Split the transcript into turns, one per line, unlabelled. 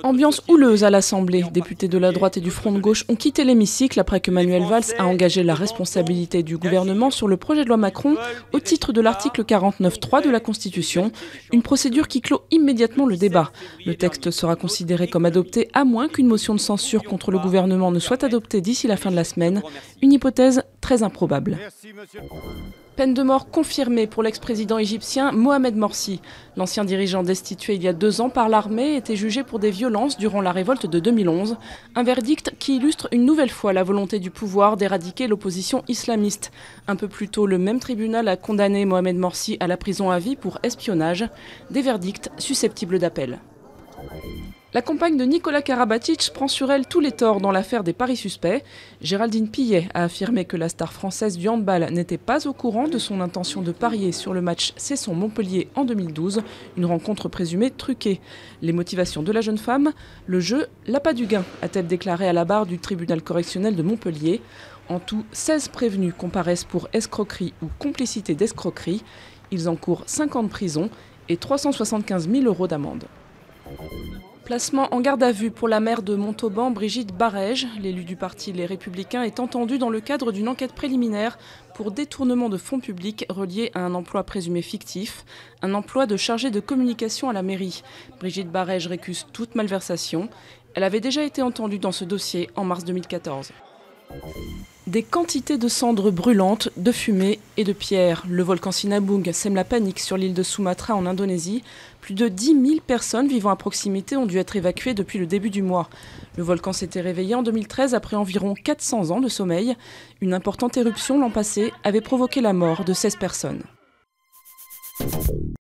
Ambiance houleuse à l'Assemblée. Députés de la droite et du Front de gauche ont quitté l'hémicycle après que Manuel Valls a engagé la responsabilité du gouvernement sur le projet de loi Macron au titre de l'article 49.3 de la Constitution, une procédure qui clôt immédiatement le débat. Le texte sera considéré comme adopté à moins qu'une motion de censure contre le gouvernement ne soit adoptée d'ici la fin de la semaine, une hypothèse très improbable. Peine de mort confirmée pour l'ex-président égyptien Mohamed Morsi. L'ancien dirigeant destitué il y a 2 ans par l'armée était jugé pour des violences durant la révolte de 2011. Un verdict qui illustre une nouvelle fois la volonté du pouvoir d'éradiquer l'opposition islamiste. Un peu plus tôt, le même tribunal a condamné Mohamed Morsi à la prison à vie pour espionnage. Des verdicts susceptibles d'appel. La compagne de Nicolas Karabatic prend sur elle tous les torts dans l'affaire des paris suspects. Géraldine Pillet a affirmé que la star française du handball n'était pas au courant de son intention de parier sur le match Cesson-Montpellier en 2012, une rencontre présumée truquée. Les motivations de la jeune femme, le jeu, l'appât du gain, a-t-elle déclaré à la barre du tribunal correctionnel de Montpellier. En tout, 16 prévenus comparaissent pour escroquerie ou complicité d'escroquerie. Ils encourent 5 ans de prison et 375 000 € d'amende. Placement en garde à vue pour la maire de Montauban, Brigitte Barège. L'élu du parti Les Républicains est entendu dans le cadre d'une enquête préliminaire pour détournement de fonds publics reliés à un emploi présumé fictif, un emploi de chargée de communication à la mairie. Brigitte Barège récuse toute malversation. Elle avait déjà été entendue dans ce dossier en mars 2014. Des quantités de cendres brûlantes, de fumée et de pierres. Le volcan Sinabung sème la panique sur l'île de Sumatra en Indonésie. Plus de 10 000 personnes vivant à proximité ont dû être évacuées depuis le début du mois. Le volcan s'était réveillé en 2013 après environ 400 ans de sommeil. Une importante éruption l'an passé avait provoqué la mort de 16 personnes.